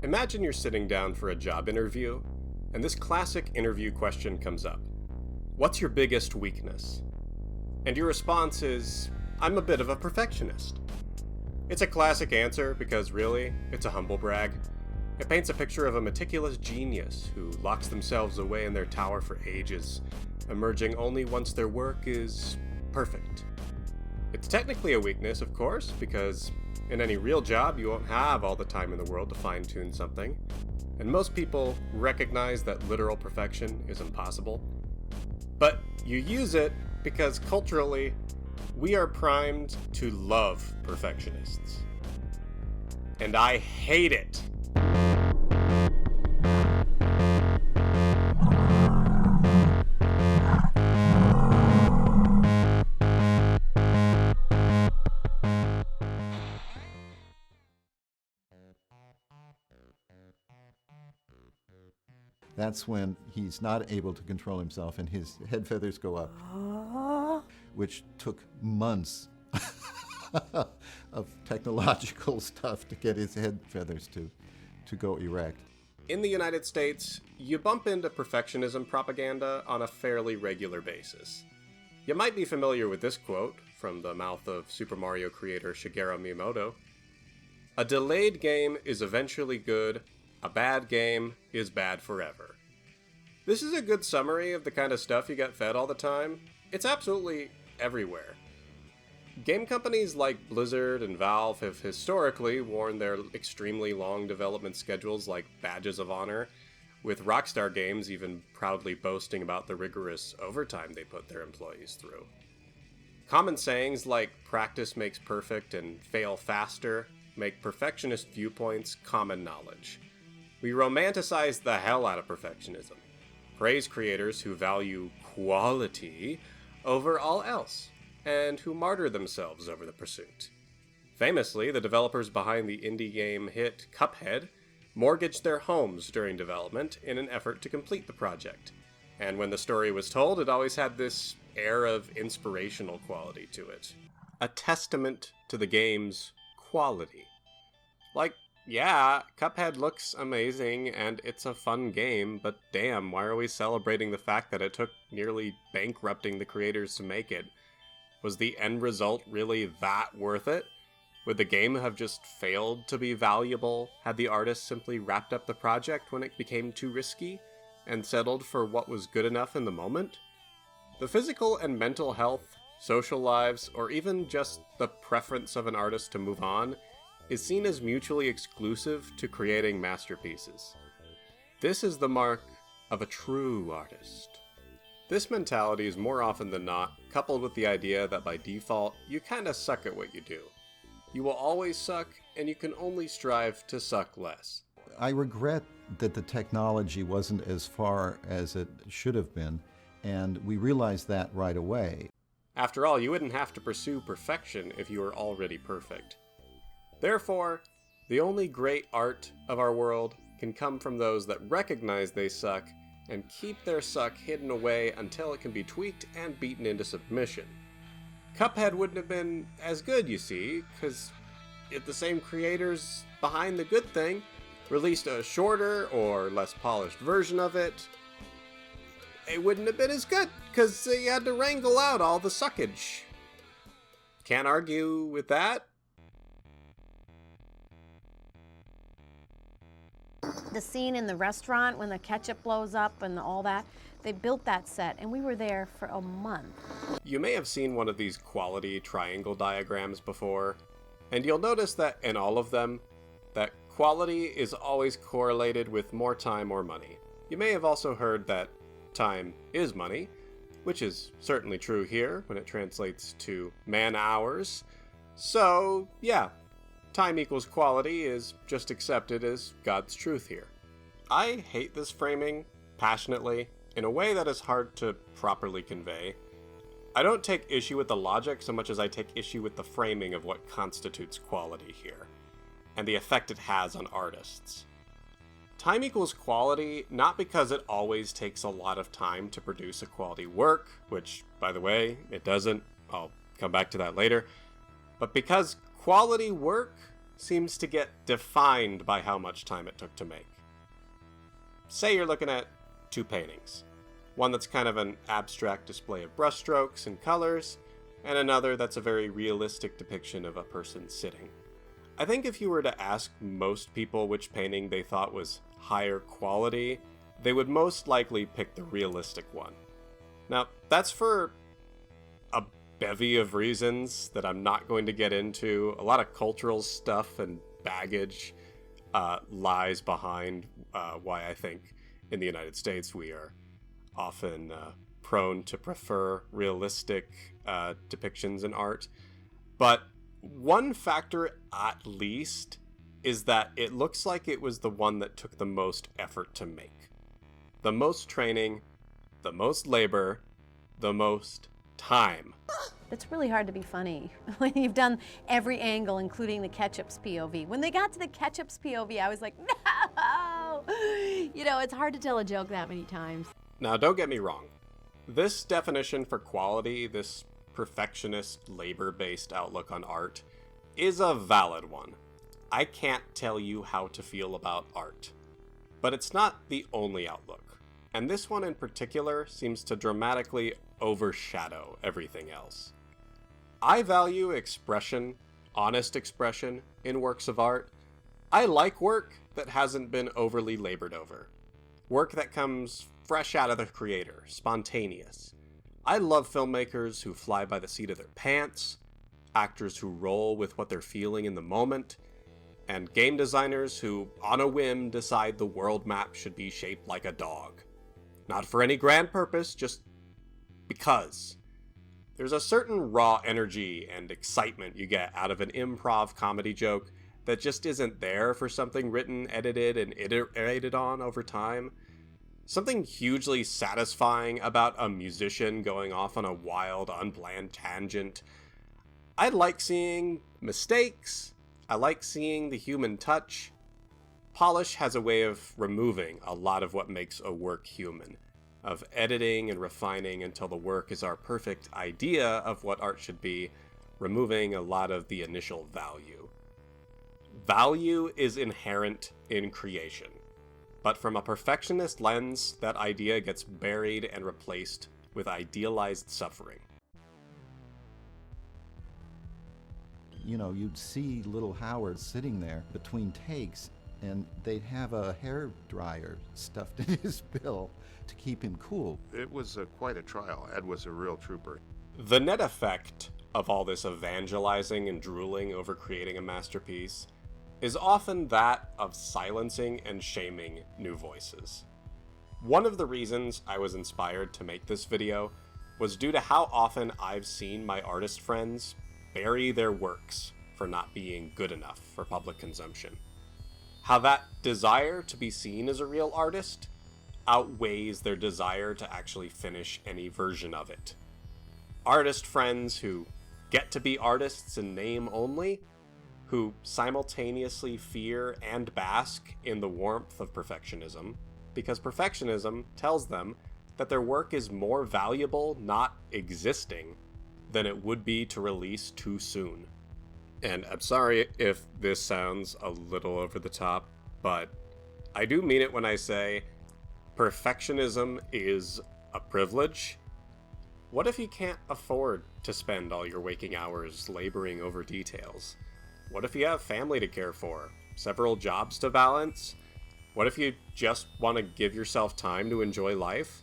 Imagine you're sitting down for a job interview, and this classic interview question comes up. What's your biggest weakness? And your response is, I'm a bit of a perfectionist. It's a classic answer because really, it's a humble brag. It paints a picture of a meticulous genius who locks themselves away in their tower for ages, emerging only once their work is perfect. It's technically a weakness, of course, because in any real job you won't have all the time in the world to fine-tune something, and most people recognize that literal perfection is impossible. But you use it because culturally, we are primed to love perfectionists. And I hate it. That's when he's not able to control himself and his head feathers go up, which took months of technological stuff to get his head feathers to go erect. In the United States, you bump into perfectionism propaganda on a fairly regular basis. You might be familiar with this quote from the mouth of Super Mario creator Shigeru Miyamoto. A delayed game is eventually good. A bad game is bad forever. This is a good summary of the kind of stuff you get fed all the time. It's absolutely everywhere. Game companies like Blizzard and Valve have historically worn their extremely long development schedules like badges of honor, with Rockstar Games even proudly boasting about the rigorous overtime they put their employees through. Common sayings like practice makes perfect and fail faster make perfectionist viewpoints common knowledge. We romanticize the hell out of perfectionism, praise creators who value quality over all else, and who martyr themselves over the pursuit. Famously, the developers behind the indie game hit Cuphead mortgaged their homes during development in an effort to complete the project, and when the story was told, it always had this air of inspirational quality to it. A testament to the game's quality. Like, yeah, Cuphead looks amazing, and it's a fun game, but damn, why are we celebrating the fact that it took nearly bankrupting the creators to make it? Was the end result really that worth it? Would the game have just failed to be valuable had the artist simply wrapped up the project when it became too risky, and settled for what was good enough in the moment? The physical and mental health, social lives, or even just the preference of an artist to move on is seen as mutually exclusive to creating masterpieces. This is the mark of a true artist. This mentality is more often than not coupled with the idea that by default, you kinda suck at what you do. You will always suck, and you can only strive to suck less. I regret that the technology wasn't as far as it should have been, and we realized that right away. After all, you wouldn't have to pursue perfection if you were already perfect. Therefore, the only great art of our world can come from those that recognize they suck and keep their suck hidden away until it can be tweaked and beaten into submission. Cuphead wouldn't have been as good, you see, because if the same creators behind the good thing released a shorter or less polished version of it, it wouldn't have been as good, because they had to wrangle out all the suckage. Can't argue with that. The scene in the restaurant when the ketchup blows up and all that, they built that set and we were there for a month. You may have seen one of these quality triangle diagrams before, and you'll notice that in all of them, that quality is always correlated with more time or money. You may have also heard that time is money, which is certainly true here when it translates to man-hours. So, yeah. Time equals quality is just accepted as God's truth here. I hate this framing, passionately, in a way that is hard to properly convey. I don't take issue with the logic so much as I take issue with the framing of what constitutes quality here, and the effect it has on artists. Time equals quality not because it always takes a lot of time to produce a quality work, which, by the way, it doesn't. I'll come back to that later. But because quality work seems to get defined by how much time it took to make. Say you're looking at two paintings. One that's kind of an abstract display of brushstrokes and colors, and another that's a very realistic depiction of a person sitting. I think if you were to ask most people which painting they thought was higher quality, they would most likely pick the realistic one. Now, that's for a bevy of reasons that I'm not going to get into. A lot of cultural stuff and baggage lies behind why I think in the United States we are often prone to prefer realistic depictions in art. But one factor, at least, is that it looks like it was the one that took the most effort to make. The most training, the most labor, the most time. It's really hard to be funny when you've done every angle, including the ketchup's POV. When they got to the ketchup's POV, I was like, no! You know, it's hard to tell a joke that many times. Now, don't get me wrong. This definition for quality, this perfectionist, labor-based outlook on art, is a valid one. I can't tell you how to feel about art. But it's not the only outlook. And this one in particular seems to dramatically overshadow everything else. I value expression, honest expression, in works of art. I like work that hasn't been overly labored over. Work that comes fresh out of the creator, spontaneous. I love filmmakers who fly by the seat of their pants, actors who roll with what they're feeling in the moment, and game designers who, on a whim, decide the world map should be shaped like a dog. Not for any grand purpose, just because. There's a certain raw energy and excitement you get out of an improv comedy joke that just isn't there for something written, edited, and iterated on over time. Something hugely satisfying about a musician going off on a wild, unplanned tangent. I like seeing mistakes. I like seeing the human touch. Polish has a way of removing a lot of what makes a work human, of editing and refining until the work is our perfect idea of what art should be, removing a lot of the initial value. Value is inherent in creation, but from a perfectionist lens, that idea gets buried and replaced with idealized suffering. You know, you'd see little Howard sitting there between takes, and they'd have a hair dryer stuffed in his bill to keep him cool. It was quite a trial. Ed was a real trooper. The net effect of all this evangelizing and drooling over creating a masterpiece is often that of silencing and shaming new voices. One of the reasons I was inspired to make this video was due to how often I've seen my artist friends bury their works for not being good enough for public consumption. How that desire to be seen as a real artist outweighs their desire to actually finish any version of it. Artist friends who get to be artists in name only, who simultaneously fear and bask in the warmth of perfectionism, because perfectionism tells them that their work is more valuable not existing than it would be to release too soon. And I'm sorry if this sounds a little over the top, but I do mean it when I say perfectionism is a privilege. What if you can't afford to spend all your waking hours laboring over details? What if you have family to care for, several jobs to balance? What if you just want to give yourself time to enjoy life?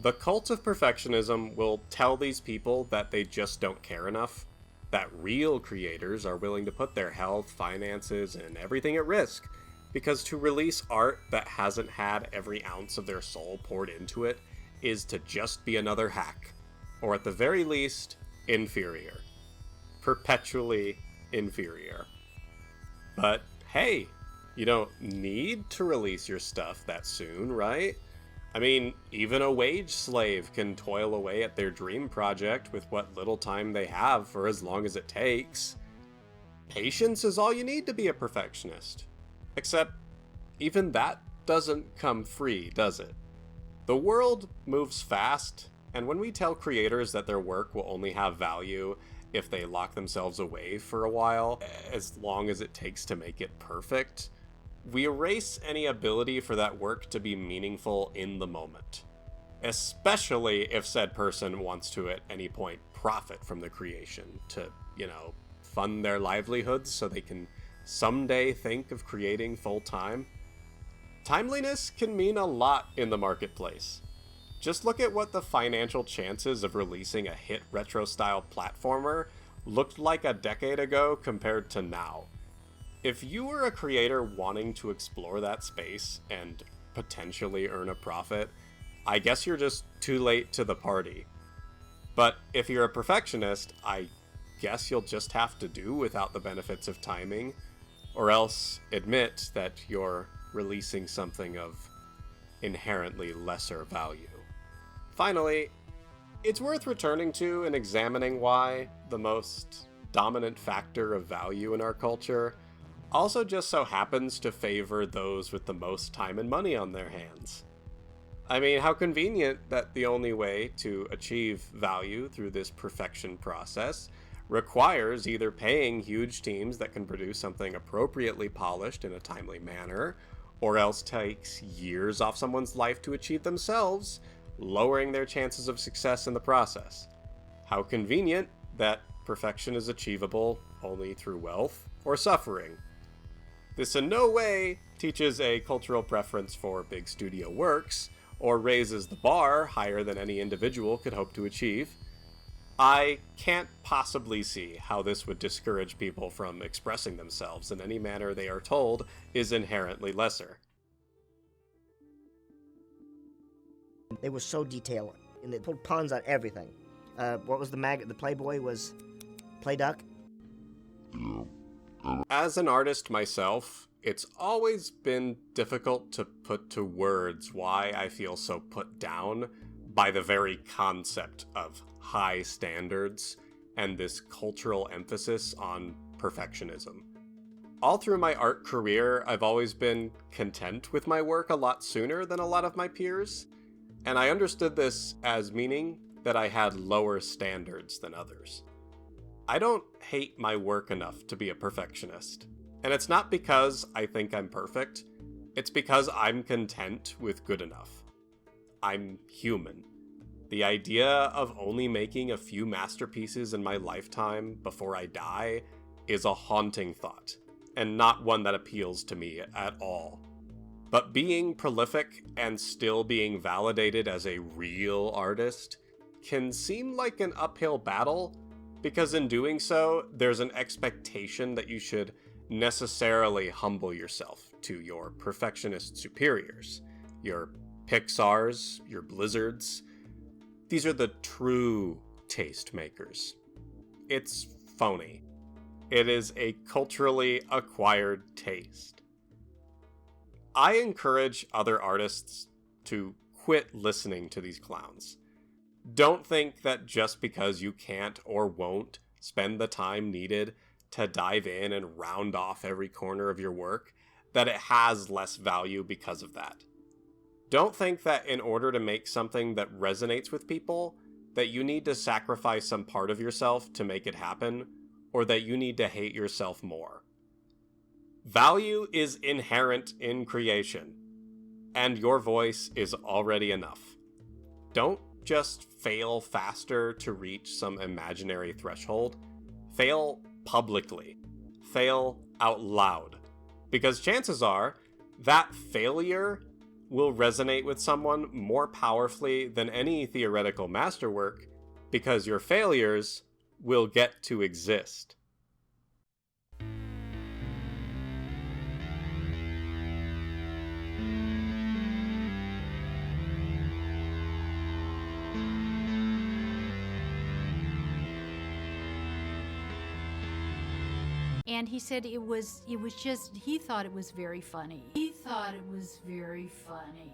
The cult of perfectionism will tell these people that they just don't care enough, that real creators are willing to put their health, finances, and everything at risk, because to release art that hasn't had every ounce of their soul poured into it is to just be another hack, or at the very least, inferior. Perpetually inferior. But hey, you don't need to release your stuff that soon, right? I mean, even a wage slave can toil away at their dream project with what little time they have for as long as it takes. Patience is all you need to be a perfectionist. Except, even that doesn't come free, does it? The world moves fast, and when we tell creators that their work will only have value if they lock themselves away for a while, as long as it takes to make it perfect, we erase any ability for that work to be meaningful in the moment. Especially if said person wants to at any point profit from the creation to, fund their livelihoods so they can someday think of creating full-time. Timeliness can mean a lot in the marketplace. Just look at what the financial chances of releasing a hit retro-style platformer looked like a decade ago compared to now. If you were a creator wanting to explore that space and potentially earn a profit, I guess you're just too late to the party. But if you're a perfectionist, I guess you'll just have to do without the benefits of timing, or else admit that you're releasing something of inherently lesser value. Finally, it's worth returning to and examining why the most dominant factor of value in our culture also just so happens to favor those with the most time and money on their hands. I mean, how convenient that the only way to achieve value through this perfection process requires either paying huge teams that can produce something appropriately polished in a timely manner, or else takes years off someone's life to achieve themselves, lowering their chances of success in the process. How convenient that perfection is achievable only through wealth or suffering. This in no way teaches a cultural preference for big studio works, or raises the bar higher than any individual could hope to achieve. I can't possibly see how this would discourage people from expressing themselves in any manner they are told is inherently lesser. They were so detailed, and they pulled puns on everything. What was the Playboy was Play Duck? As an artist myself, it's always been difficult to put to words why I feel so put down by the very concept of high standards and this cultural emphasis on perfectionism. All through my art career, I've always been content with my work a lot sooner than a lot of my peers, and I understood this as meaning that I had lower standards than others. I don't hate my work enough to be a perfectionist, and it's not because I think I'm perfect, it's because I'm content with good enough. I'm human. The idea of only making a few masterpieces in my lifetime before I die is a haunting thought, and not one that appeals to me at all. But being prolific and still being validated as a real artist can seem like an uphill battle, because in doing so, there's an expectation that you should necessarily humble yourself to your perfectionist superiors, your Pixars, your Blizzards. These are the true tastemakers. It's phony. It is a culturally acquired taste. I encourage other artists to quit listening to these clowns. Don't think that just because you can't or won't spend the time needed to dive in and round off every corner of your work, that it has less value because of that. Don't think that in order to make something that resonates with people, that you need to sacrifice some part of yourself to make it happen, or that you need to hate yourself more. Value is inherent in creation, and your voice is already enough. Don't just fail faster to reach some imaginary threshold. Fail publicly. Fail out loud. Because chances are that failure will resonate with someone more powerfully than any theoretical masterwork, because your failures will get to exist. And he said it was just, he thought it was very funny. He thought it was very funny.